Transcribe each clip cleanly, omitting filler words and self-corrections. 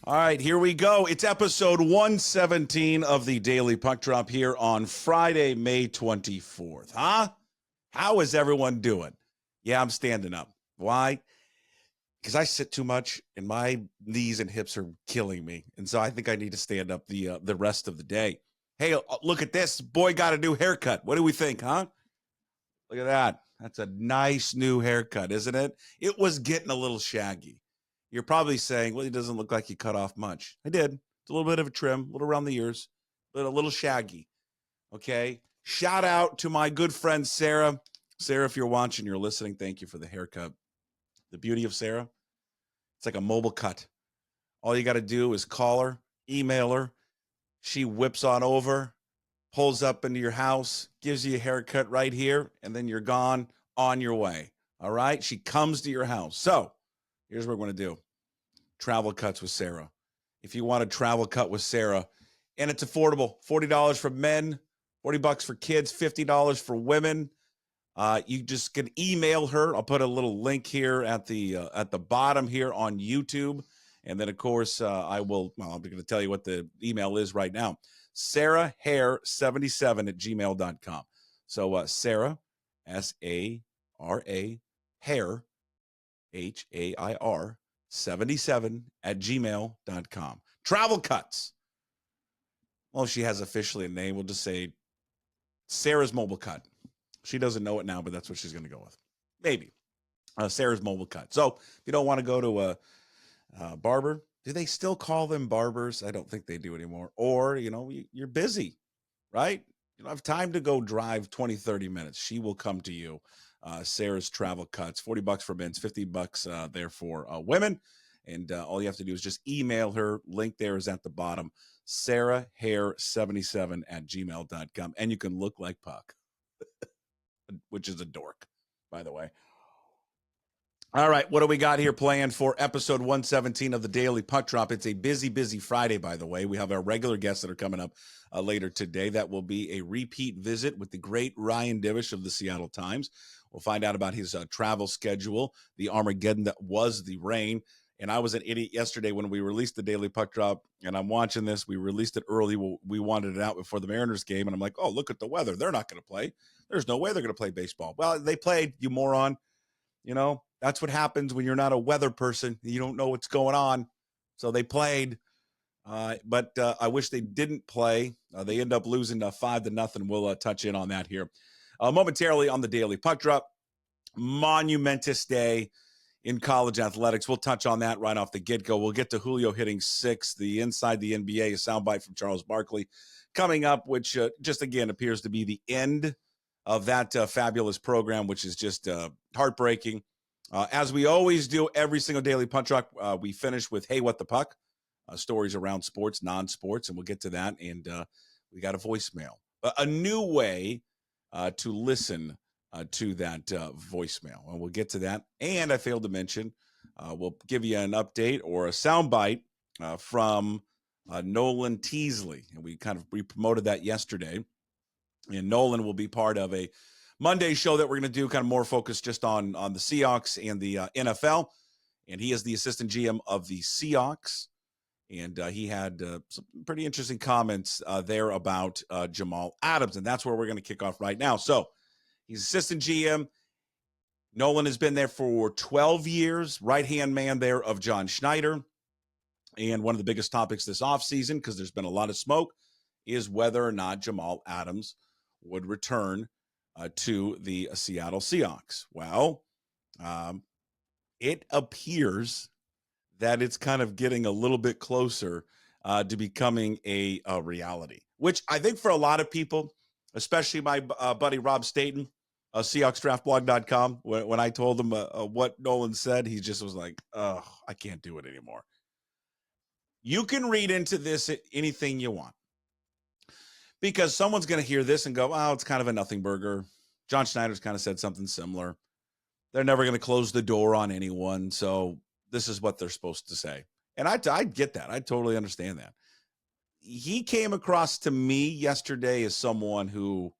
All right, here we go. It's episode 117 of the Daily Puck Drop here on Friday, May 24th. Huh? How is everyone doing? Yeah, I'm standing up. Why? Because I sit too much and my knees and hips are killing me. And so I think I need to stand up the rest of the day. Hey, look at this. Boy got a new haircut. What do we think, huh? Look at that. That's a nice new haircut, isn't it? It was getting a little shaggy. You're probably saying, well, he doesn't look like he cut off much. I did. It's a little bit of a trim, a little around the ears, but a little shaggy. Okay. Shout out to my good friend, Sarah. Sarah, if you're watching, you're listening, thank you for the haircut. The beauty of Sarah, it's like a mobile cut. All you got to do is call her, email her. She whips on over, pulls up into your house, gives you a haircut right here, and then you're gone on your way. All right. She comes to your house. So here's what we're going to do. Travel cuts with Sarah. If you want a travel cut with Sarah, and it's affordable, $40 for men, $40 for kids, $50 for women. You just can email her. I'll put a little link here at the bottom here on YouTube. And then, of course, I'm going to tell you what the email is right now. SarahHair77@gmail.com. So Sarah, S-A-R-A, hair, H-A-I-R, 77@gmail.com. Travel cuts. Well, she has officially a name. We'll just say Sarah's Mobile Cut. She doesn't know it now, but that's what she's going to go with. Maybe. Sarah's Mobile Cut. So if you don't want to go to a barber, do they still call them barbers? I don't think they do anymore. Or, you're busy, right? You don't have time to go drive 20, 30 minutes. She will come to you. Sarah's Travel Cuts, $40 for men's, $50 there for women. And all you have to do is just email her. Link there is at the bottom. SarahHair77@gmail.com. And you can look like Puck, which is a dork, by the way. All right, what do we got here planned for episode 117 of the Daily Puck Drop? It's a busy, busy Friday, by the way. We have our regular guests that are coming up later today. That will be a repeat visit with the great Ryan Divish of the Seattle Times. We'll find out about his travel schedule, the Armageddon that was the rain. And I was an idiot yesterday when we released the Daily Puck Drop, and I'm watching this. We released it early. We wanted it out before the Mariners game, and I'm like, oh, look at the weather. They're not going to play. There's no way they're going to play baseball. Well, they played, you moron. That's what happens when you're not a weather person. You don't know what's going on. So they played, but I wish they didn't play. They end up losing 5-0. We'll touch in on that here momentarily on the Daily Puck Drop. Monumentous day in college athletics. We'll touch on that right off the get-go. We'll get to Julio hitting 6, the Inside the NBA, a soundbite from Charles Barkley coming up, which just, again, appears to be the end of that fabulous program, which is just heartbreaking. As we always do every single Daily Puck Drop, we finish with Hey, What the Puck? Stories around sports, non-sports, and we'll get to that. And we got a voicemail. A new way to listen to that voicemail. And we'll get to that. And I failed to mention, we'll give you an update or a soundbite from Nolan Teasley. And we promoted that yesterday. And Nolan will be part of a Monday show that we're going to do kind of more focused just on the Seahawks and the NFL. And he is the assistant GM of the Seahawks. And he had some pretty interesting comments there about Jamal Adams. And that's where we're going to kick off right now. So he's assistant GM. Nolan has been there for 12 years, right-hand man there of John Schneider. And one of the biggest topics this offseason, because there's been a lot of smoke, is whether or not Jamal Adams would return to the Seattle Seahawks. Well, it appears that it's kind of getting a little bit closer to becoming a reality, which I think for a lot of people, especially my buddy Rob Staten, SeahawksDraftBlog.com, when I told him what Nolan said, he just was like, oh, I can't do it anymore. You can read into this anything you want, because someone's going to hear this and go, oh, it's kind of a nothing burger. John Schneider's kind of said something similar. They're never going to close the door on anyone, so this is what they're supposed to say. And I get that. I totally understand that. He came across to me yesterday as someone who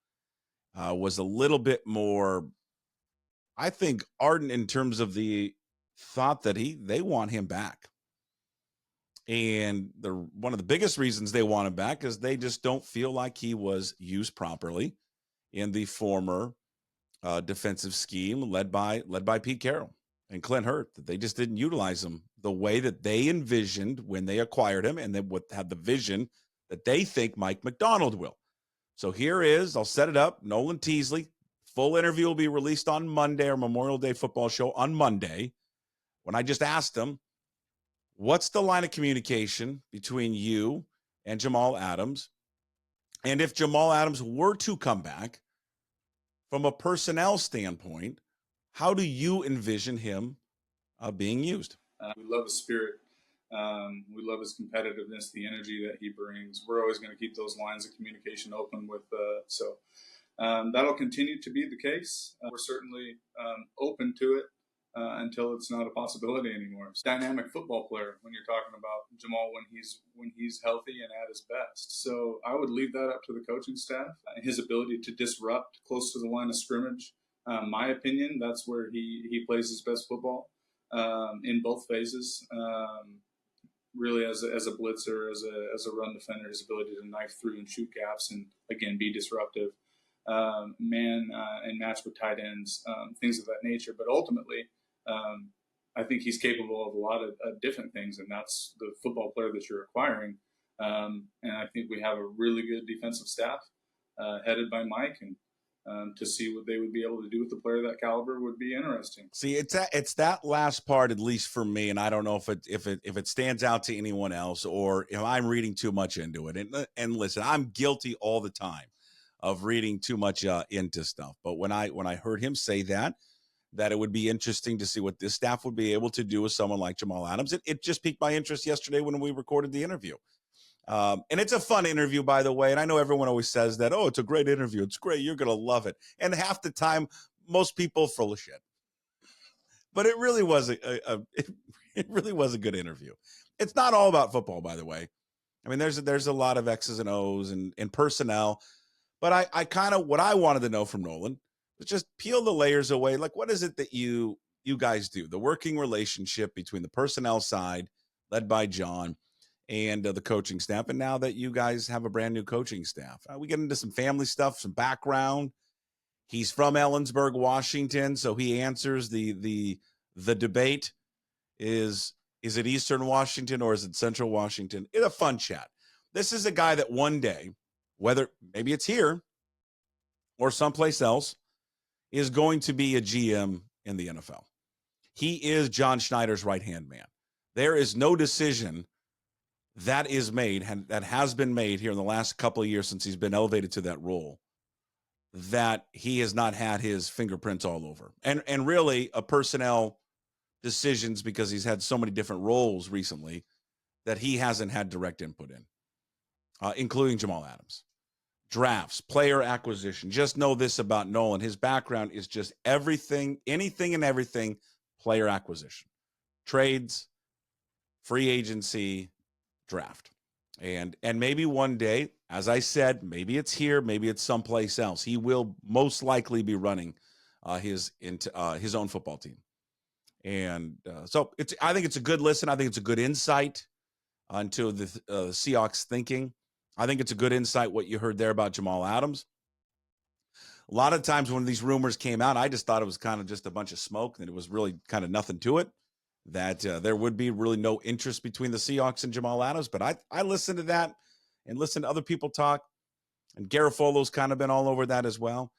was a little bit more, I think, ardent in terms of the thought that they want him back. And one of the biggest reasons they want him back is they just don't feel like he was used properly in the former defensive scheme led by Pete Carroll and Clint Hurt. That they just didn't utilize him the way that they envisioned when they acquired him, and then had the vision that they think Mike Macdonald will. So here is, I'll set it up, Nolan Teasley. Full interview will be released on Monday, our Memorial Day football show on Monday. When I just asked him, what's the line of communication between you and Jamal Adams? And if Jamal Adams were to come back, from a personnel standpoint, how do you envision him being used? We love his spirit. We love his competitiveness, the energy that he brings. We're always going to keep those lines of communication open that'll continue to be the case. We're certainly open to it until it's not a possibility anymore. It's a dynamic football player when you're talking about Jamal when he's healthy and at his best. So I would leave that up to the coaching staff. His ability to disrupt close to the line of scrimmage, my opinion, that's where he plays his best football in both phases. Really, as a blitzer, as a run defender, his ability to knife through and shoot gaps and again be disruptive. Man and match with tight ends, things of that nature. But ultimately, I think he's capable of a lot of different things, and that's the football player that you're acquiring. And I think we have a really good defensive staff headed by Mike, and to see what they would be able to do with the player that caliber would be interesting. See, it's that last part, at least for me, and I don't know if it stands out to anyone else, or if I'm reading too much into it. And listen, I'm guilty all the time of reading too much into stuff. But when I heard him say that it would be interesting to see what this staff would be able to do with someone like Jamal Adams, it just piqued my interest yesterday when we recorded the interview. And it's a fun interview, by the way. And I know everyone always says that, oh, it's a great interview. It's great. You're going to love it. And half the time, most people are full of shit. But it really was it really was a good interview. It's not all about football, by the way. I mean, there's a lot of X's and O's and personnel. But I kind of, what I wanted to know from Nolan was just peel the layers away. Like, what is it that you guys do? The working relationship between the personnel side, led by John, and the coaching staff. And now that you guys have a brand new coaching staff, we get into some family stuff, some background. He's from Ellensburg, Washington, so he answers the debate. Is it Eastern Washington or is it Central Washington? It's a fun chat. This is a guy that one day, whether maybe it's here or someplace else, is going to be a GM in the NFL. He is John Schneider's right-hand man. There is no decision that is made, that has been made here in the last couple of years since he's been elevated to that role, that he has not had his fingerprints all over. And really a personnel decisions, because he's had so many different roles recently, that he hasn't had direct input in, including Jamal Adams. Drafts, player acquisition. Just know this about Nolan. His background is just everything, anything and everything player acquisition. Trades, free agency, draft. And maybe one day, as I said, maybe it's here, maybe it's someplace else, he will most likely be running his own football team. And so I think it's a good listen. I think it's a good insight into the Seahawks thinking. I think it's a good insight what you heard there about Jamal Adams. A lot of times when these rumors came out, I just thought it was kind of just a bunch of smoke, and it was really kind of nothing to it, that there would be really no interest between the Seahawks and Jamal Adams. But I listened to that and listened to other people talk, and Garofolo's kind of been all over that as well.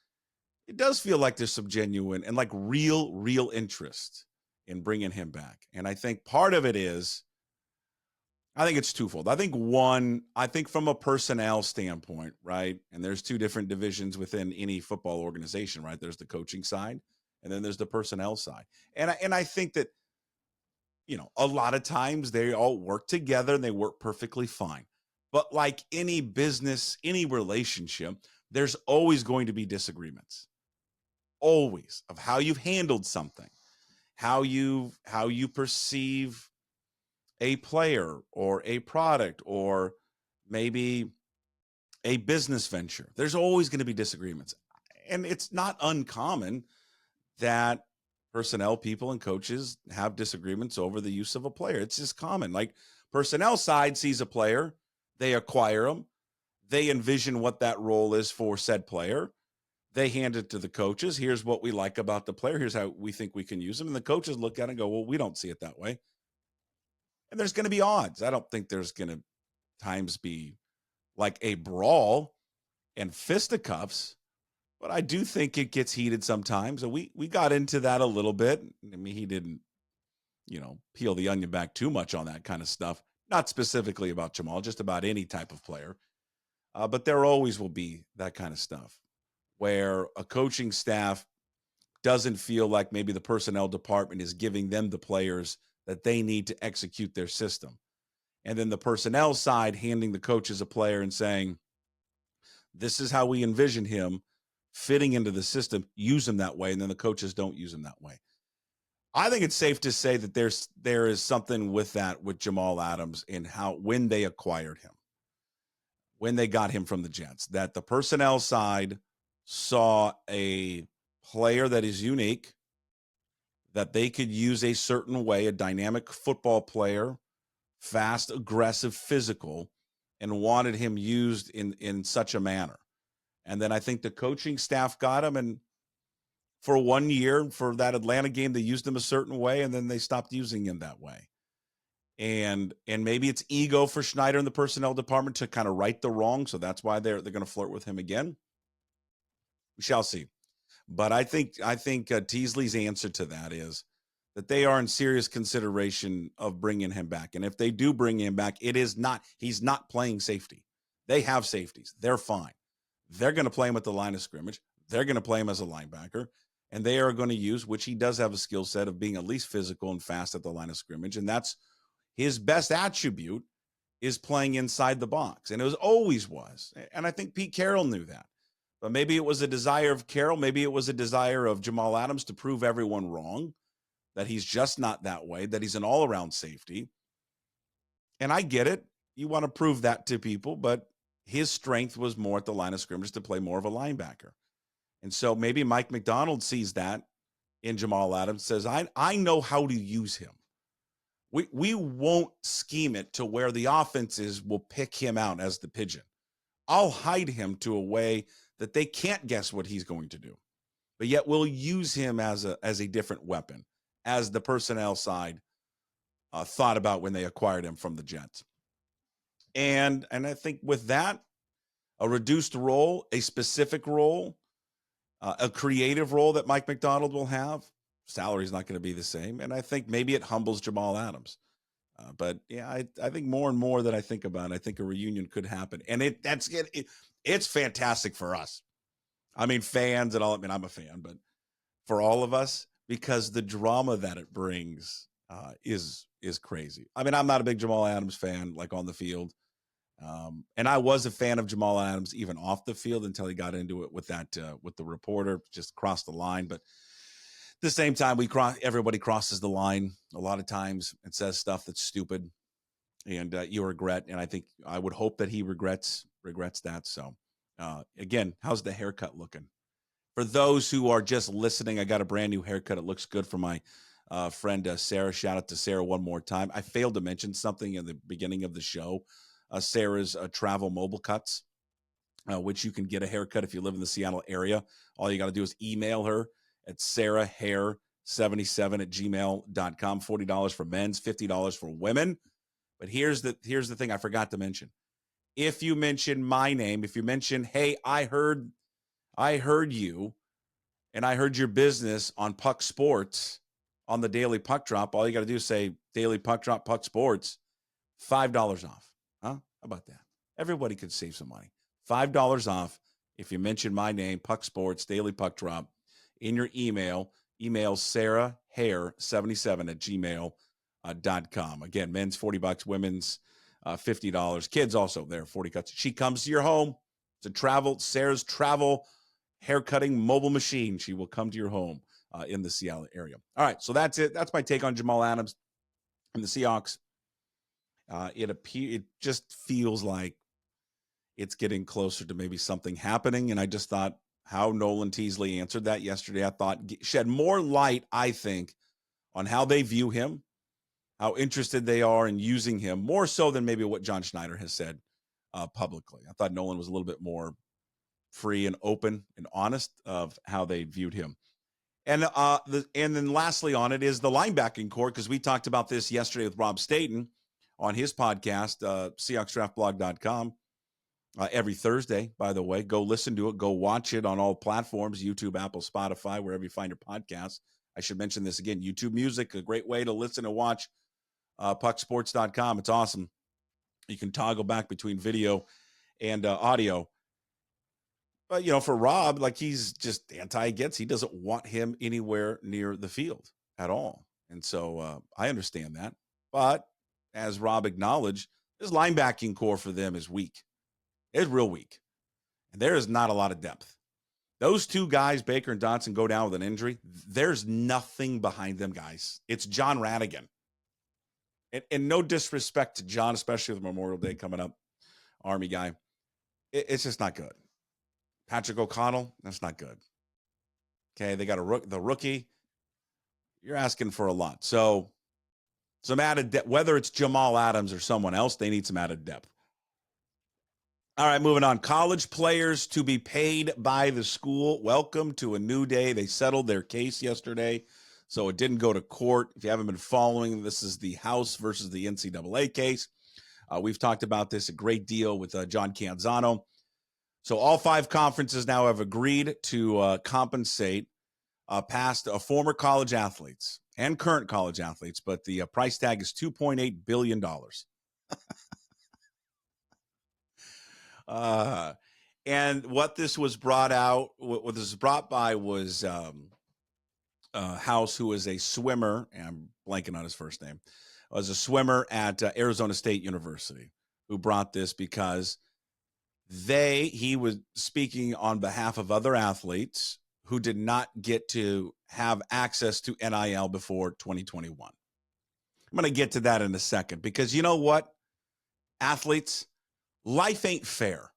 It does feel like there's some genuine and like real interest in bringing him back. And I think part of it is, I think it's twofold. I think from a personnel standpoint, right? And there's two different divisions within any football organization, right? There's the coaching side, and then there's the personnel side. And I think that, a lot of times they all work together and they work perfectly fine. But like any business, any relationship, there's always going to be disagreements. Always, of how you've handled something, how you perceive a player or a product or maybe a business venture. There's always going to be disagreements. And it's not uncommon that personnel people and coaches have disagreements over the use of a player. It's just common. Like Personnel side sees a player, they acquire him, they envision what that role is for said player. They hand it to the coaches. Here's what we like about the player. Here's how we think we can use him. And the coaches look at it and go, well, we don't see it that way. And there's going to be odds. I don't think there's going to times be like a brawl and fisticuffs, but I do think it gets heated sometimes. And we got into that a little bit. I mean, he didn't, peel the onion back too much on that kind of stuff. Not specifically about Jamal, just about any type of player. But there always will be that kind of stuff where a coaching staff doesn't feel like maybe the personnel department is giving them the players that they need to execute their system. And then the personnel side handing the coaches a player and saying, this is how we envision him fitting into the system, use him that way. And then the coaches don't use him that way. I think it's safe to say that there is something with that with Jamal Adams in when they acquired him, when they got him from the Jets, that the personnel side saw a player that is unique, that they could use a certain way, a dynamic football player, fast, aggressive, physical, and wanted him used in such a manner. And then I think the coaching staff got him, and for 1 year, for that Atlanta game, they used him a certain way, and then they stopped using him that way. And maybe it's ego for Schneider and the personnel department to kind of right the wrong, so that's why they're going to flirt with him again. We shall see. But I think Teasley's answer to that is that they are in serious consideration of bringing him back. And if they do bring him back, he's not playing safety. They have safeties. They're fine. They're going to play him at the line of scrimmage. They're going to play him as a linebacker. And they are going to use, which he does have a skill set of being at least physical and fast at the line of scrimmage. And that's his best attribute, is playing inside the box. And it always was. And I think Pete Carroll knew that. But maybe it was a desire of Carroll. Maybe it was a desire of Jamal Adams to prove everyone wrong, that he's just not that way, that he's an all-around safety. And I get it. You want to prove that to people, but his strength was more at the line of scrimmage to play more of a linebacker. And so maybe Mike McDonald sees that in Jamal Adams, says, I know how to use him. We won't scheme it to where the offenses will pick him out as the pigeon. I'll hide him to a way that they can't guess what he's going to do, but yet we'll use him as a different weapon, as the personnel side thought about when they acquired him from the Jets. And I think with that, a reduced role, a specific role, a creative role that Mike McDonald will have, salary's not going to be the same. And I think maybe it humbles Jamal Adams. But yeah, I think more and more that I think about it, I think a reunion could happen. And it's fantastic for us. I mean, fans and all. I mean, I'm a fan, but for all of us, because the drama that it brings is crazy. I mean, I'm not a big Jamal Adams fan, like on the field. And I was a fan of Jamal Adams even off the field until he got into it with the reporter, just crossed the line. But at the same time, everybody crosses the line a lot of times and says stuff that's stupid, and you regret. And I would hope that he regrets that. So again, how's the haircut looking? For those who are just listening, I got a brand new haircut. It looks good for my friend Sarah. Shout out to Sarah one more time. I failed to mention something in the beginning of the show. Sarah's Travel Mobile Cuts, which you can get a haircut if you live in the Seattle area. All you got to do is email her at sarahhair77@gmail.com. $40 for men's, $50 for women. But here's the thing I forgot to mention. If you mention my name, if you mention, hey, I heard you, and I heard your business on Puck Sports on the Daily Puck Drop, all you got to do is say Daily Puck Drop, Puck Sports, $5 off. Huh? How about that? Everybody could save some money. $5 off if you mention my name, Puck Sports, Daily Puck Drop, in your email. Email sarahhair77@gmail.com. Again, men's $40, women's $50. Kids also there, 40 cuts. She comes to your home. It's Sarah's travel haircutting mobile machine. She will come to your home in the Seattle area. All right, so that's it. That's my take on Jamal Adams and the Seahawks. It just feels like it's getting closer to maybe something happening. And I just thought how Nolan Teasley answered that yesterday, I thought shed more light, I think, on how they view him, how interested they are in using him, more so than maybe what John Schneider has said publicly. I thought Nolan was a little bit more free and open and honest of how they viewed him. And then lastly on it is the linebacking core, because we talked about this yesterday with Rob Staten on his podcast, SeahawksDraftBlog.com, every Thursday, by the way. Go listen to it. Go watch it on all platforms, YouTube, Apple, Spotify, wherever you find your podcasts. I should mention this again, YouTube Music, a great way to listen and watch. Pucksports.com. It's awesome. You can toggle back between video and audio. But, for Rob, like, he's just anti-Gets. He doesn't want him anywhere near the field at all. And so I understand that. But as Rob acknowledged, this linebacking core for them is weak. It's real weak. And there is not a lot of depth. Those two guys, Baker and Dotson, go down with an injury. There's nothing behind them, guys. It's John Radigan. And no disrespect to John, especially with Memorial Day coming up, Army guy. It's just not good. Patrick O'Connell, that's not good. Okay, they got the rookie. You're asking for a lot. So some added depth, whether it's Jamal Adams or someone else, they need some added depth. All right, moving on. College players to be paid by the school. Welcome to a new day. They settled their case yesterday, so it didn't go to court. If you haven't been following, this is the House versus the NCAA case. We've talked about this a great deal with John Canzano. So all 5 conferences now have agreed to compensate past former college athletes and current college athletes, but the price tag is $2.8 billion. And what this was brought by was House, who is a swimmer, and I'm blanking on his first name, was a swimmer at Arizona State University, who brought this because he was speaking on behalf of other athletes who did not get to have access to NIL before 2021. I'm going to get to that in a second, because you know what, athletes, life ain't fair.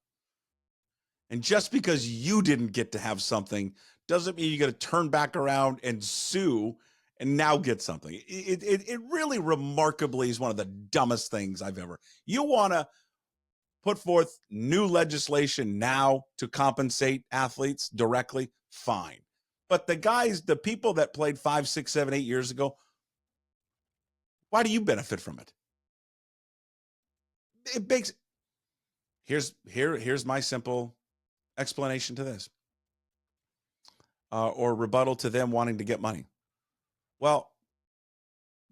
And just because you didn't get to have something doesn't mean you got to turn back around and sue and now get something. It really remarkably is one of the dumbest things I've ever. You want to put forth new legislation now to compensate athletes directly, fine. But the people that played 5, 6, 7, 8 years ago, why do you benefit from it? It makes. Here's my simple explanation to this, or rebuttal to them wanting to get money. Well,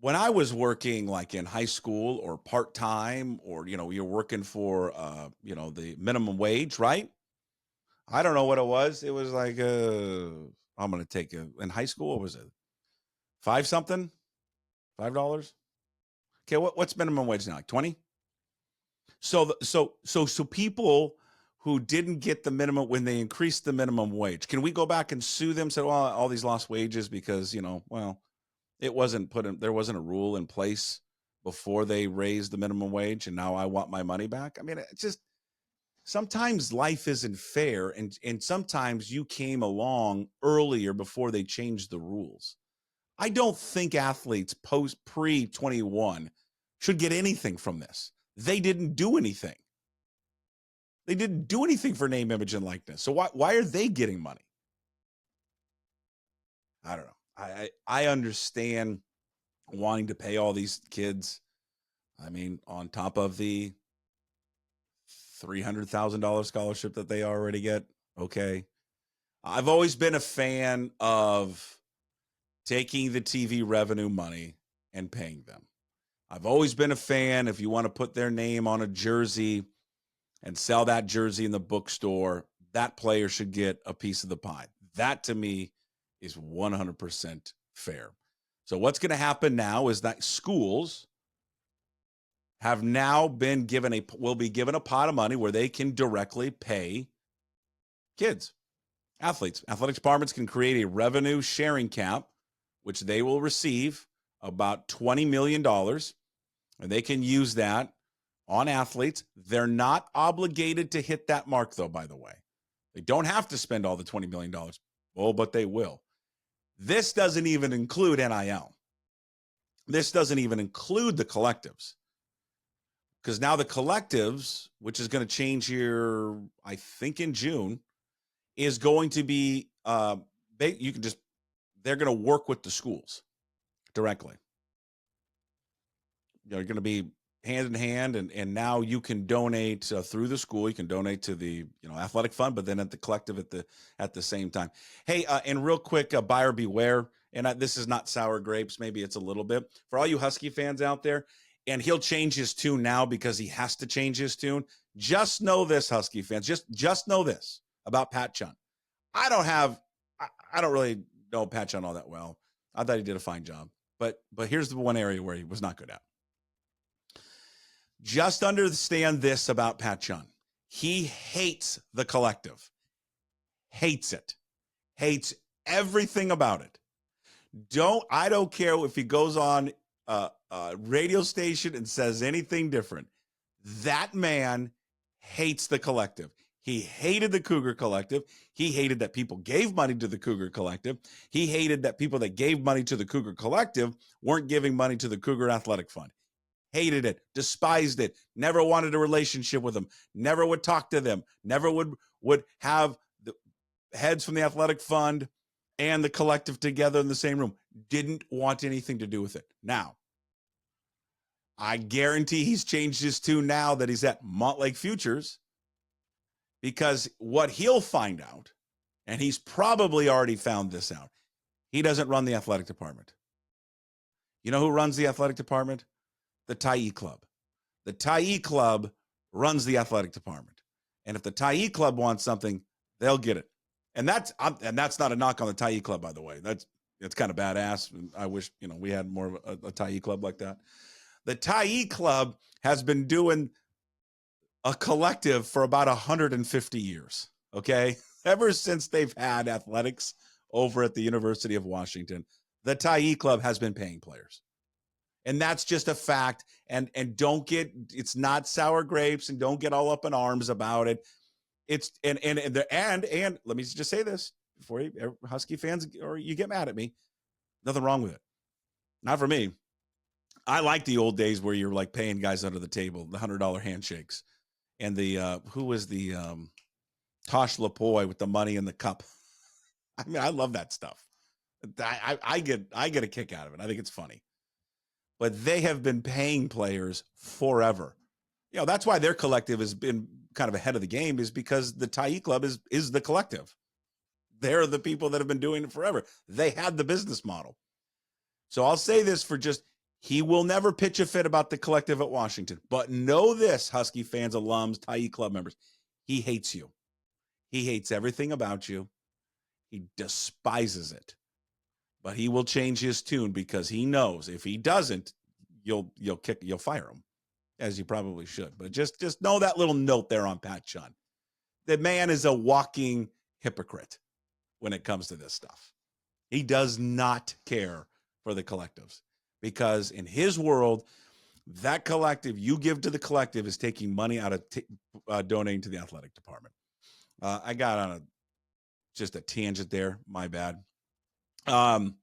when I was working like in high school or part-time, or, you're working for, the minimum wage, right? I don't know what it was. It was like, I'm going to take in high school. What was it? $5 $5? Okay. What's minimum wage now? Like 20? So people who didn't get the minimum when they increased the minimum wage, can we go back and sue them? Say, well, all these lost wages because, it wasn't there wasn't a rule in place before they raised the minimum wage, and now I want my money back. I mean, it's just, sometimes life isn't fair, and sometimes you came along earlier before they changed the rules. I don't think athletes pre-21 should get anything from this. They didn't do anything. They didn't do anything for name, image, and likeness. So why are they getting money? I don't know. I understand wanting to pay all these kids. I mean, on top of the $300,000 scholarship that they already get. Okay. I've always been a fan of taking the TV revenue money and paying them. I've always been a fan, if you want to put their name on a jersey and sell that jersey in the bookstore, that player should get a piece of the pie. That to me is 100% fair. So what's going to happen now is that schools have now will be given a pot of money where they can directly pay kids, athletes. Athletic departments can create a revenue sharing cap, which they will receive about $20 million, and they can use that on athletes. They're not obligated to hit that mark, though, by the way. They don't have to spend all the $20 million. Oh, but they will. This doesn't even include NIL. This doesn't even include the collectives, because now the collectives, which is going to change here, I think in June, is going to be they're going to work with the schools directly. They're going to be hand in hand, and now you can donate through the school. You can donate to the athletic fund, but then at the collective at the same time. Hey, and real quick, buyer beware. And this is not sour grapes. Maybe it's a little bit for all you Husky fans out there. And he'll change his tune now because he has to change his tune. Just know this, Husky fans. Just know this about Pat Chun. I don't really know Pat Chun all that well. I thought he did a fine job, but here's the one area where he was not good at. Just understand this about Pat Chun. He hates the collective. Hates it. Hates everything about it. I don't care if he goes on a radio station and says anything different. That man hates the collective. He hated the Cougar Collective. He hated that people gave money to the Cougar Collective. He hated that people that gave money to the Cougar Collective weren't giving money to the Cougar Athletic Fund. Hated it, despised it, never wanted a relationship with them, never would talk to them, never would have the heads from the athletic fund and the collective together in the same room. Didn't want anything to do with it. Now, I guarantee he's changed his tune now that he's at Montlake Futures, because what he'll find out, and he's probably already found this out, he doesn't run the athletic department. You know who runs the athletic department? The Tyee Club. The Tyee Club runs the athletic department. And if the Tyee Club wants something, they'll get it. And that's not a knock on the Tyee Club, by the way. It's kind of badass. I wish, we had more of a Tyee Club like that. The Tyee Club has been doing a collective for about 150 years, okay? Ever since they've had athletics over at the University of Washington, the Tyee Club has been paying players. And that's just a fact. And it's not sour grapes, and don't get all up in arms about it. It's and let me just say this before you Husky fans, or you get mad at me. Nothing wrong with it. Not for me. I like the old days where you're like paying guys under the table, the $100 handshakes. And the who was the Tosh Lapoy with the money in the cup. I mean, I love that stuff. I get a kick out of it. I think it's funny. But they have been paying players forever. That's why their collective has been kind of ahead of the game, is because the Tyee Club is the collective. They're the people that have been doing it forever. They had the business model. So I'll say this he will never pitch a fit about the collective at Washington. But know this, Husky fans, alums, Tyee Club members, he hates you. He hates everything about you. He despises it. But he will change his tune, because he knows if he doesn't, you'll fire him, as you probably should. But just know that little note there on Pat Chun. The man is a walking hypocrite when it comes to this stuff. He does not care for the collectives, because in his world, that collective you give to the collective is taking money out of donating to the athletic department. I got on just a tangent there. My bad. The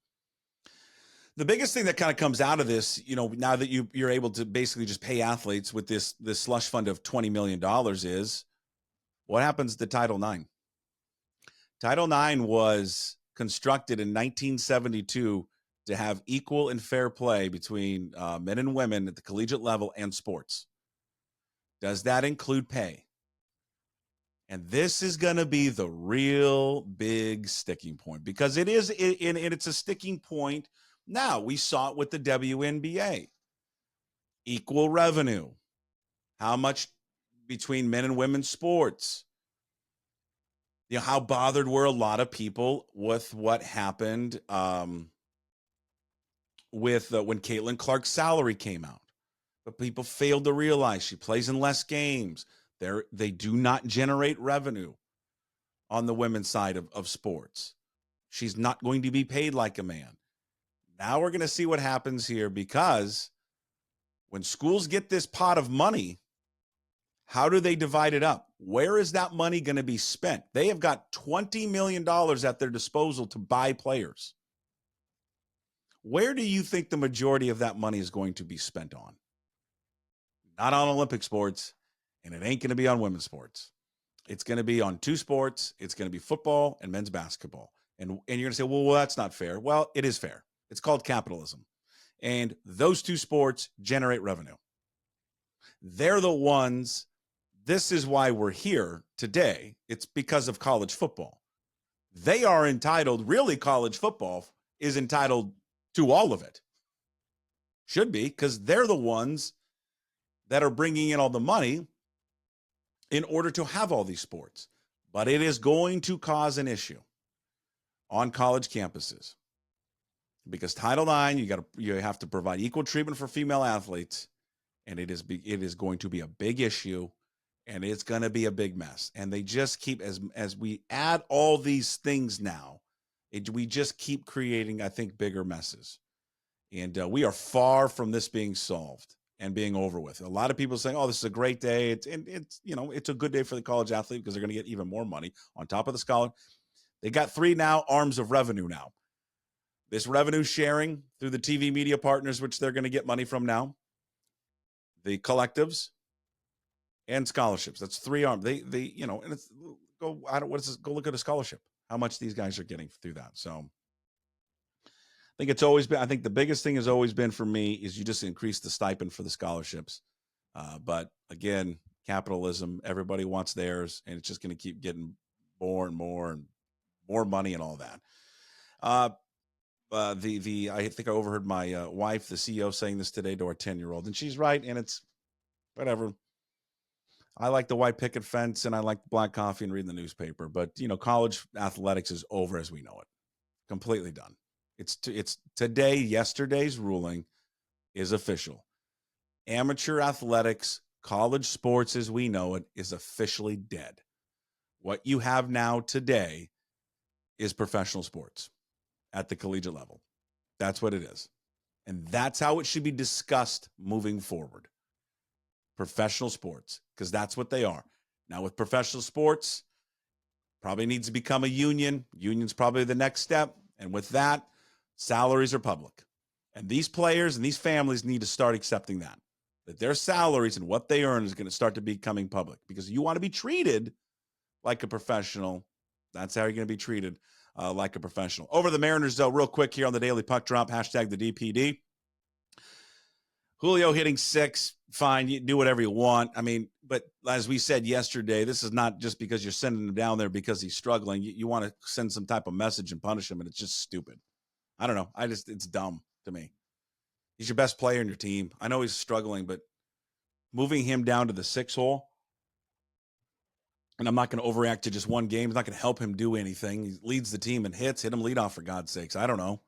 biggest thing that kind of comes out of this, now that you're able to basically just pay athletes with this slush fund of $20 million, is what happens to Title IX. Title IX was constructed in 1972 to have equal and fair play between men and women at the collegiate level and sports. Does that include pay? And this is going to be the real big sticking point, because it's a sticking point. Now, we saw it with the WNBA. Equal revenue. How much between men and women's sports? How bothered were a lot of people with what happened with when Caitlin Clark's salary came out. But people failed to realize she plays in less games. They do not generate revenue on the women's side of sports. She's not going to be paid like a man. Now we're going to see what happens here, because when schools get this pot of money, how do they divide it up? Where is that money going to be spent? They have got $20 million at their disposal to buy players. where do you think the majority of that money is going to be spent on? Not on Olympic sports, and it ain't going to be on women's sports. It's going to be on two sports. It's going to be football and men's basketball. And you're going to say, well, that's not fair. Well, it is fair. It's called capitalism. And those two sports generate revenue. They're the ones. This is why we're here today. It's because of college football. They are entitled, really, college football is entitled to all of it. Should be, because they're the ones that are bringing in all the money in order to have all these sports. But it is going to cause an issue on college campuses because Title IX, you have to provide equal treatment for female athletes, and it is going to be a big issue, and it's going to be a big mess. And they just keep, as we add all these things now, we just keep creating, I think, bigger messes. And we are far from this being solved and being over with. A lot of people saying, oh, this is a great day. It's a good day for the college athlete because they're going to get even more money on top of the scholar. They got 3 now arms of revenue now. This revenue sharing through the TV media partners, which they're going to get money from now, the collectives, and scholarships. That's 3 arms. And it's go look at a scholarship, how much these guys are getting through that. So I think the biggest thing has always been for me is you just increase the stipend for the scholarships. But again, capitalism, everybody wants theirs, and it's just going to keep getting more and more and more money and all that. I think I overheard my wife, the CEO, saying this today to our 10-year-old, and she's right. And it's whatever. I like the white picket fence and I like black coffee and reading the newspaper, but college athletics is over as we know it. Completely done. It's today, yesterday's ruling is official. Amateur athletics, college sports as we know it, is officially dead. What you have now today is professional sports at the collegiate level. That's what it is. And that's how it should be discussed moving forward. Professional sports, because that's what they are. Now with professional sports, probably needs to become a union. Union's probably the next step. And with that, salaries are public. And these players and these families need to start accepting that their salaries and what they earn is going to start to becoming public, because you want to be treated like a professional. That's how you're going to be treated like a professional. Over the Mariners, though, real quick here on the Daily Puck Drop, hashtag the DPD. Julio hitting 6, fine, you do whatever you want. I mean, but as we said yesterday, this is not just because you're sending him down there because he's struggling. You want to send some type of message and punish him, and it's just stupid. I don't know. It's dumb to me. He's your best player in your team. I know he's struggling, but moving him down to the 6 hole, and I'm not going to overreact to just one game. It's not going to help him do anything. He leads the team in hits. Hit him leadoff, for God's sakes. I don't know.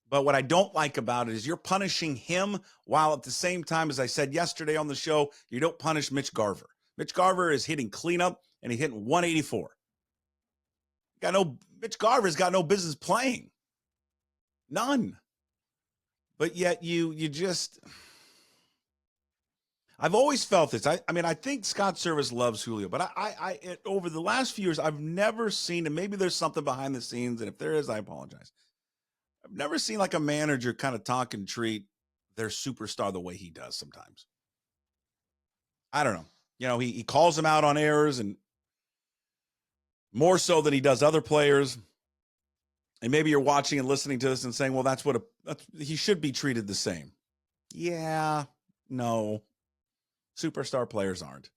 But what I don't like about it is you're punishing him while at the same time, as I said yesterday on the show, you don't punish Mitch Garver. Mitch Garver is hitting cleanup, and he's hitting 184. Mitch Garver's got no business playing. None. But yet you just... I've always felt this. I mean, I think Scott Service loves Julio, but I over the last few years, I've never seen, and maybe there's something behind the scenes, and if there is, I apologize. I've never seen like a manager kind of talk and treat their superstar the way he does sometimes. I don't know. He calls them out on errors, and more so than he does other players. And maybe you're watching and listening to this and saying, well, he should be treated the same. Yeah, no. Superstar players aren't.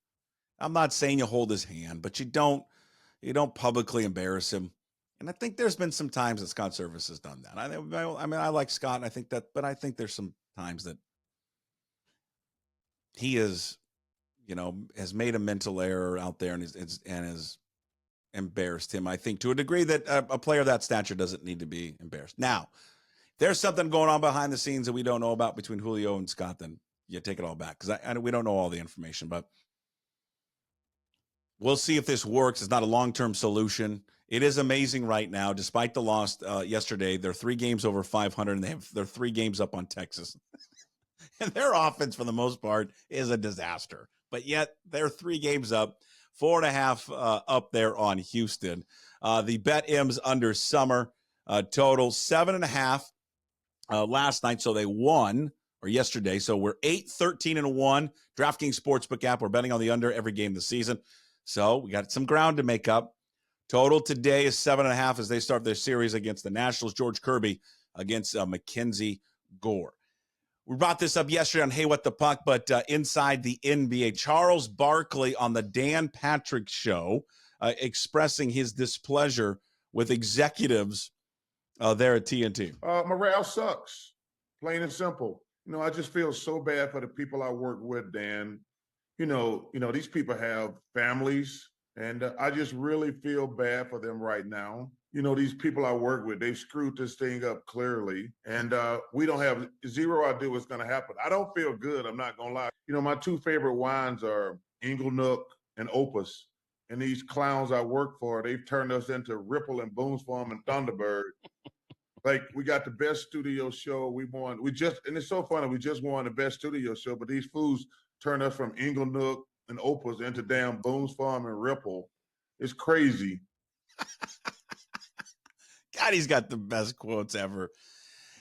I'm not saying you hold his hand, but you don't publicly embarrass him. And I think there's been some times that Scott Service has done that. I mean, I like Scott, and I think there's some times that he has made a mental error out there and has embarrassed him. I think to a degree that a player of that stature doesn't need to be embarrassed. Now, if there's something going on behind the scenes that we don't know about between Julio and Scott, then you take it all back, because we don't know all the information, but we'll see if this works. It's not a long-term solution. It is amazing right now, despite the loss yesterday. They're 3 games over 500, and they're 3 games up on Texas. And their offense, for the most part, is a disaster. But yet they're 3 games up, 4.5 up there on Houston. The bet M's under Summer total 7.5. last night, so they won, or yesterday. So we're 8-13-1. DraftKings Sportsbook app. We're betting on the under every game this season. So we got some ground to make up. Total today is 7.5 as they start their series against the Nationals. George Kirby against Mackenzie Gore. We brought this up yesterday on Hey What the Puck, but inside the NBA, Charles Barkley on the Dan Patrick Show expressing his displeasure with executives there at TNT. Morale sucks, plain and simple. I just feel so bad for the people I work with, Dan. These people have families, and I just really feel bad for them right now. These people I work with, they've screwed this thing up clearly, and we don't have zero idea what's going to happen. I don't feel good, I'm not going to lie. My two favorite wines are Inglenook and Opus, and these clowns I work for, they've turned us into Ripple and Boonesfarm and Thunderbird. Like, we got the best studio show. And it's so funny, we just won the best studio show, but these fools turned us from Inglenook and Opus into damn Boonesfarm and Ripple. It's crazy. God, he's got the best quotes ever.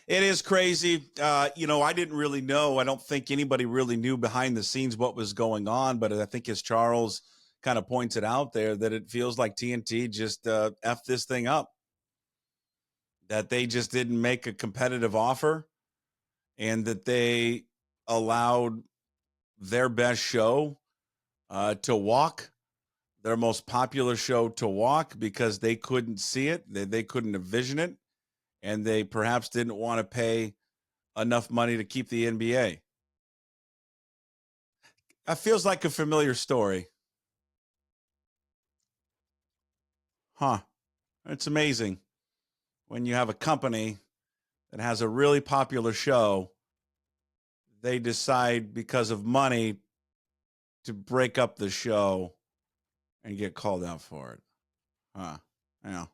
It is crazy. I didn't really know. I don't think anybody really knew behind the scenes what was going on, but I think as Charles kind of points it out there, that it feels like TNT just effed this thing up. That they just didn't make a competitive offer, and that they allowed their best show to walk, their most popular show to walk, because they couldn't see it, they couldn't envision it, and they perhaps didn't want to pay enough money to keep the NBA. That feels like a familiar story. Huh. It's amazing when you have a company that has a really popular show, they decide because of money to break up the show and get called out for it. Yeah.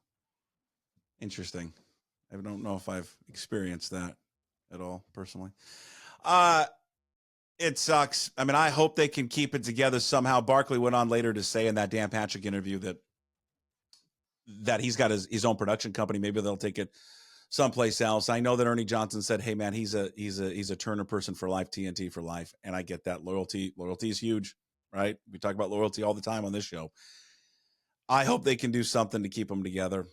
Interesting. I don't know if I've experienced that at all personally. It sucks. I mean, I hope they can keep it together somehow. Barkley went on later to say in that Dan Patrick interview that he's got his own production company. Maybe they'll take it someplace else. I know that Ernie Johnson said, "Hey man, he's a Turner person for life, TNT for life," and I get that. Loyalty is huge, right? We talk about loyalty all the time on this show. I hope they can do something to keep them together.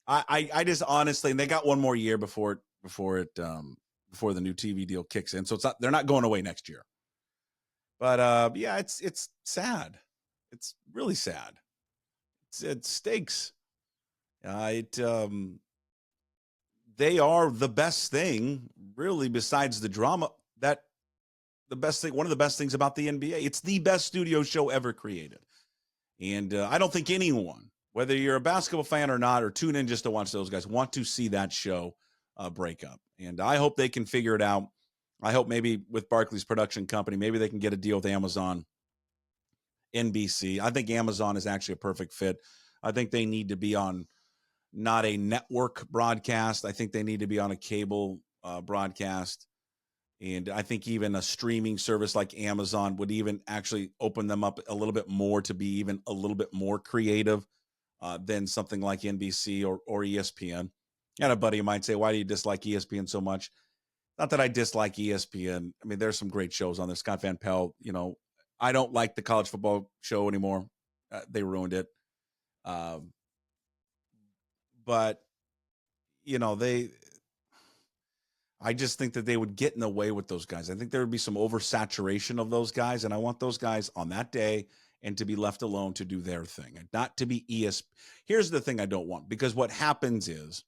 I just honestly, and they got one more year before the new TV deal kicks in, so they're not going away next year. But yeah, it's sad. It's really sad. It stinks. They are the best thing, really, besides the drama. One of the best things about the NBA. It's the best studio show ever created. And I don't think anyone, whether you're a basketball fan or not, or tune in just to watch those guys, want to see that show break up. And I hope they can figure it out. I hope maybe with Barkley's production company, maybe they can get a deal with Amazon, NBC. I think Amazon is actually a perfect fit. I think they need to be on not a network broadcast. I think they need to be on a cable broadcast. And I think even a streaming service like Amazon would even actually open them up a little bit more to be even a little bit more creative than something like NBC or ESPN. And a buddy of mine say, "Why do you dislike ESPN so much?" Not that I dislike ESPN. I mean, there's some great shows on there. Scott Van Pelt, I don't like the college football show anymore. They ruined it. But, I just think that they would get in the way with those guys. I think there would be some oversaturation of those guys, and I want those guys on that day and to be left alone to do their thing, and not to be ESPN. Here's the thing I don't want, because what happens is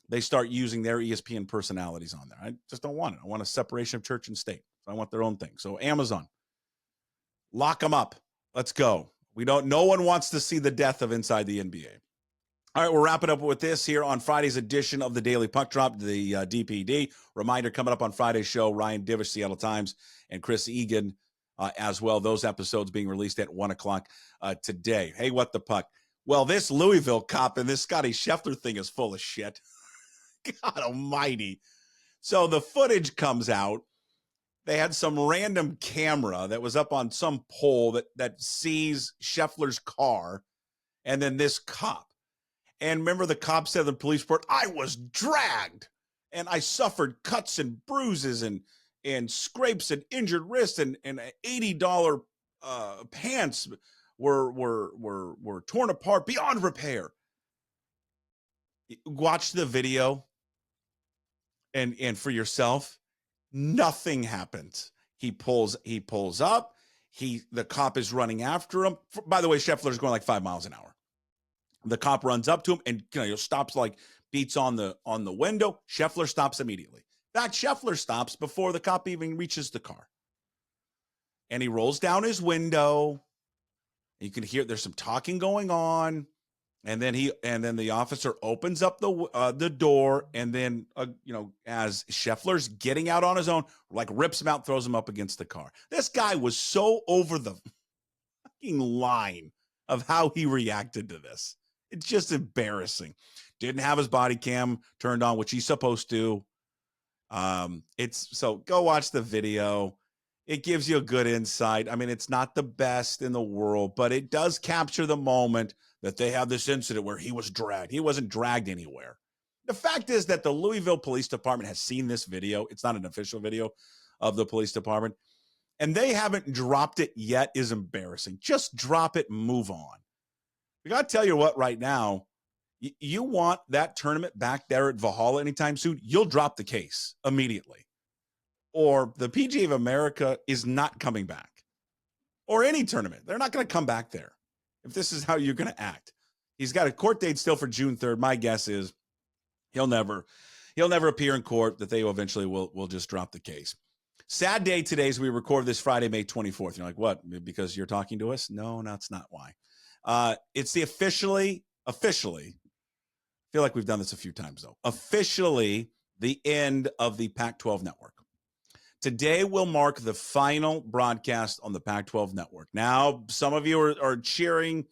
they start using their ESPN personalities on there. I just don't want it. I want a separation of church and state. I want their own thing. So Amazon, lock them up. Let's go. No one wants to see the death of Inside the NBA. All right, we'll wrap it up with this here on Friday's edition of the Daily Puck Drop, the DPD. Reminder, coming up on Friday's show, Ryan Divish, Seattle Times, and Chris Egan as well. Those episodes being released at 1 o'clock today. Hey, what the puck? Well, this Louisville cop and this Scottie Scheffler thing is full of shit. God almighty. So the footage comes out. They had some random camera that was up on some pole that sees Scheffler's car, and then this cop. And remember, the cop said to the police report, "I was dragged." and I suffered cuts and bruises and scrapes and injured wrists and $80 pants were torn apart beyond repair. Watch the video and for yourself. Nothing happens. He pulls up. The cop is running after him. By the way, Scheffler's going like 5 miles an hour. The cop runs up to him and stops, like beats on the window. Scheffler stops immediately. In fact, Scheffler stops before the cop even reaches the car. And he rolls down his window. You can hear there's some talking going on. And then the officer opens up the door, and then as Scheffler's getting out on his own, like rips him out, throws him up against the car. This guy was so over the fucking line of how he reacted to this. It's just embarrassing. Didn't have his body cam turned on, which he's supposed to. So go watch the video. It gives you a good insight. I mean, it's not the best in the world, but it does capture the moment that they have this incident where he was dragged. He wasn't dragged anywhere. The fact is that the Louisville Police Department has seen this video. It's not an official video of the police department, and they haven't dropped it yet is embarrassing. Just drop it and move on. We got to tell you what right now, you want that tournament back there at Valhalla anytime soon, you'll drop the case immediately. Or the PGA of America is not coming back. Or any tournament. They're not going to come back there if this is how you're going to act. He's got a court date still for June 3rd. My guess is he'll never appear in court, that they eventually will just drop the case. Sad day today as we record this Friday, May 24th. You're like, what? Because you're talking to us? No, that's not why. It's the officially, I feel like we've done this a few times though, officially the end of the Pac-12 Network. Today will mark the final broadcast on the Pac-12 Network. Now, some of you are cheering,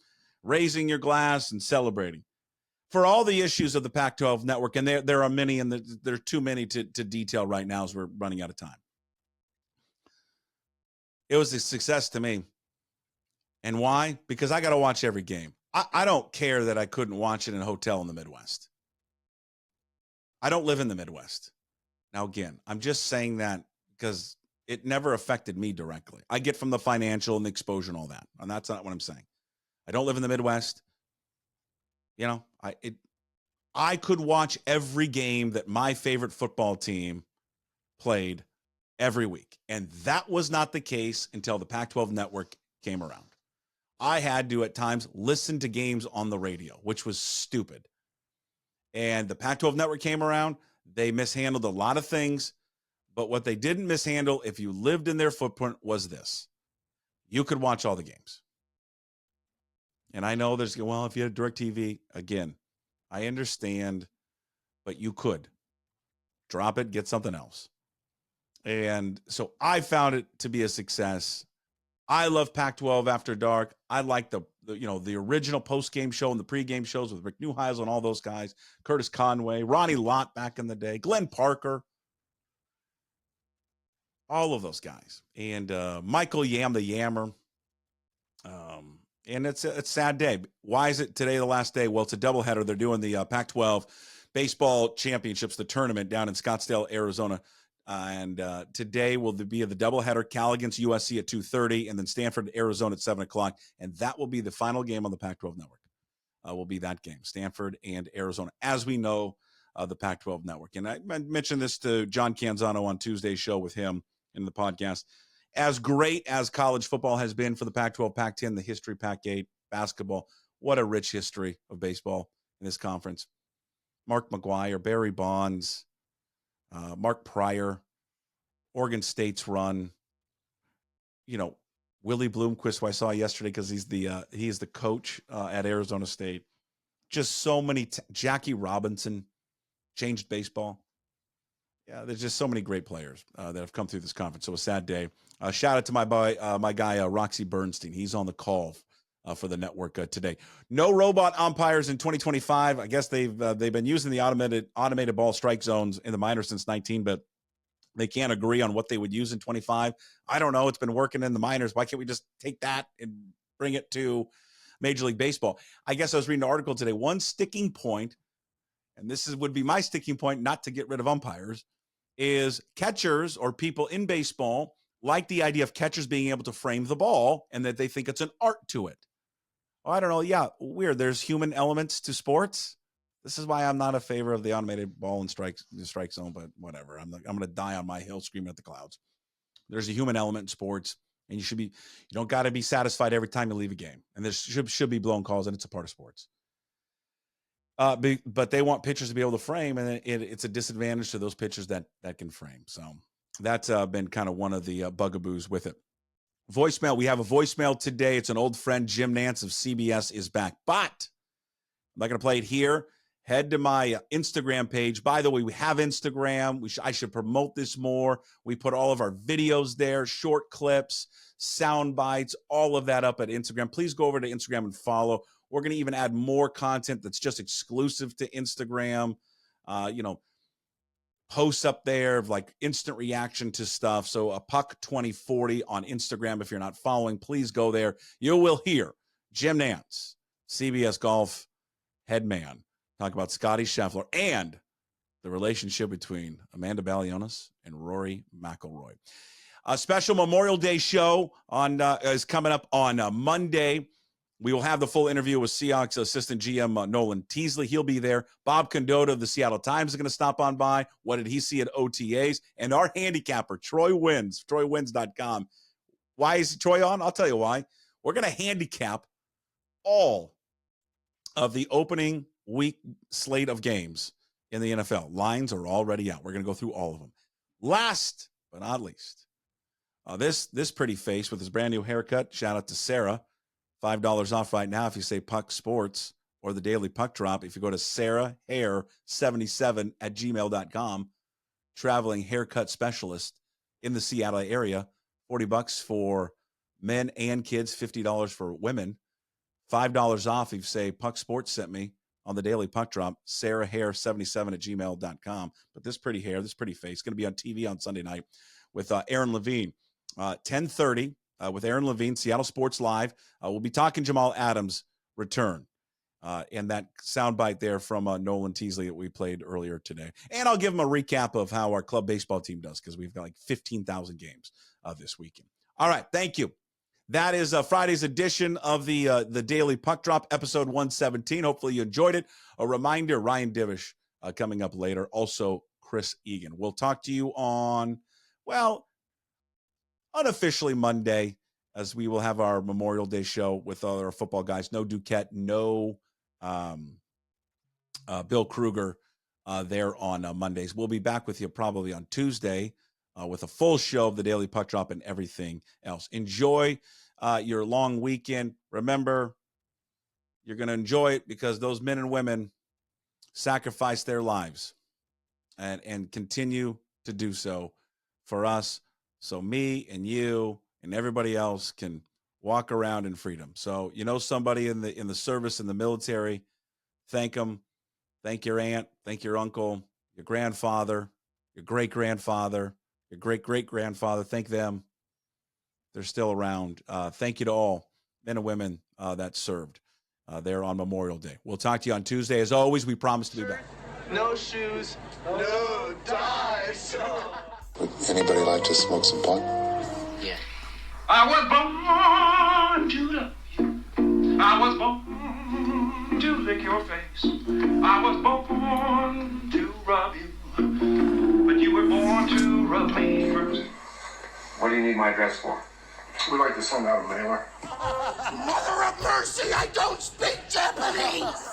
raising your glass, and celebrating. For all the issues of the Pac-12 Network, and there are many, and there are too many to detail right now as we're running out of time. It was a success to me. And why? Because I got to watch every game. I don't care that I couldn't watch it in a hotel in the Midwest. I don't live in the Midwest. Now, again, I'm just saying that because it never affected me directly. I get from the financial and the exposure and all that. And that's not what I'm saying. I don't live in the Midwest. I could watch every game that my favorite football team played every week. And that was not the case until the Pac-12 Network came around. I had to, at times, listen to games on the radio, which was stupid. And the Pac-12 Network came around. They mishandled a lot of things. But what they didn't mishandle, if you lived in their footprint, was this. You could watch all the games. And I know if you had DirecTV, again, I understand, but you could. Drop it, get something else. And so I found it to be a success. I love Pac-12 After Dark. I like the original post-game show and the pre-game shows with Rick Neuheisel and all those guys. Curtis Conway, Ronnie Lott back in the day, Glenn Parker. All of those guys. And Michael Yam, the Yammer. And it's a sad day. Why is it today the last day? Well, it's a doubleheader. They're doing the Pac-12 Baseball Championships, the tournament down in Scottsdale, Arizona. And today will be the doubleheader, Cal against USC at 2:30, and then Stanford, Arizona at 7 o'clock. And that will be the final game on the Pac-12 Network. Will be that game, Stanford and Arizona, as we know, the Pac-12 Network. And I mentioned this to John Canzano on Tuesday's show with him in the podcast. As great as college football has been for the Pac-12, Pac-10, the history, Pac-8, basketball, what a rich history of baseball in this conference. Mark McGuire, Barry Bonds, Mark Pryor, Oregon State's run, Willie Bloomquist, who I saw yesterday because he's the coach at Arizona State. Just so many. Jackie Robinson changed baseball. Yeah, there's just so many great players that have come through this conference. So a sad day. Shout out to my guy Roxy Bernstein. He's on the call for the network today. No robot umpires in 2025. I guess they've been using the automated ball strike zones in the minors since 19, but they can't agree on what they would use in 25. I don't know. It's been working in the minors. Why can't we just take that and bring it to Major League Baseball? I guess I was reading an article today. One sticking point, and would be my sticking point, not to get rid of umpires, is catchers or people in baseball like the idea of catchers being able to frame the ball and that they think it's an art to it. Oh, I don't know. Yeah, weird. There's human elements to sports. This is why I'm not a favor of the automated ball and strike zone, but whatever. I'm going to die on my hill screaming at the clouds. There's a human element in sports, and you don't got to be satisfied every time you leave a game. And there should be blown calls, and it's a part of sports. But they want pitchers to be able to frame, and it's a disadvantage to those pitchers that can frame. So that's been kind of one of the bugaboos with it. Voicemail. We have a voicemail today. It's an old friend, Jim Nance of CBS is back. But I'm not going to play it here. Head to my Instagram page. By the way, we have Instagram. I should promote this more. We put all of our videos there, short clips, sound bites, all of that up at Instagram. Please go over to Instagram and follow. We're going to even add more content that's just exclusive to Instagram. Posts up there of like instant reaction to stuff. So a Puck 2040 on Instagram. If you're not following, please go there. You will hear Jim Nance, CBS Golf head man, talk about Scottie Scheffler and the relationship between Amanda Balionis and Rory McIlroy. A special Memorial Day show is coming up on Monday. We will have the full interview with Seahawks assistant GM Nolan Teasley. He'll be there. Bob Condotta of the Seattle Times is going to stop on by. What did he see at OTAs? And our handicapper, Troy Wins, TroyWins.com. Why is Troy on? I'll tell you why. We're going to handicap all of the opening week slate of games in the NFL. Lines are already out. We're going to go through all of them. Last but not least, this pretty face with his brand new haircut. Shout out to Sarah. $5 off right now if you say Puck Sports or the Daily Puck Drop. If you go to sarahhair77@gmail.com, traveling haircut specialist in the Seattle area, $40 for men and kids, $50 for women, $5 off if you say Puck Sports sent me on the Daily Puck Drop, sarahhair77@gmail.com. But this pretty hair, this pretty face, going to be on TV on Sunday night with Aaron Levine, 10:30. With Aaron Levine, Seattle Sports Live. We'll be talking Jamal Adams' return and that soundbite there from Nolan Teasley that we played earlier today. And I'll give him a recap of how our club baseball team does because we've got like 15,000 games this weekend. All right, thank you. That is Friday's edition of the Daily Puck Drop, episode 117. Hopefully you enjoyed it. A reminder, Ryan Divish coming up later. Also, Chris Egan. We'll talk to you on, unofficially Monday, as we will have our Memorial Day show with all our football guys. No Duquette, no Bill Kruger there on Mondays. We'll be back with you probably on Tuesday with a full show of the Daily Puck Drop and everything else. Enjoy your long weekend. Remember, you're going to enjoy it because those men and women sacrifice their lives and continue to do so for us. So me and you and everybody else can walk around in freedom. So, somebody in the service, in the military, thank them. Thank your aunt, thank your uncle, your grandfather, your great-grandfather, your great-great-grandfather. Thank them. They're still around. Thank you to all men and women that served there on Memorial Day. We'll talk to you on Tuesday. As always, we promise to be back. No shoes, no ties. Would anybody like to smoke some pot? Yeah. I was born to love you. I was born to lick your face. I was born to rub you. But you were born to rub me first. What do you need my address for? We'd like to send out a mailer. Mother of mercy, I don't speak Japanese!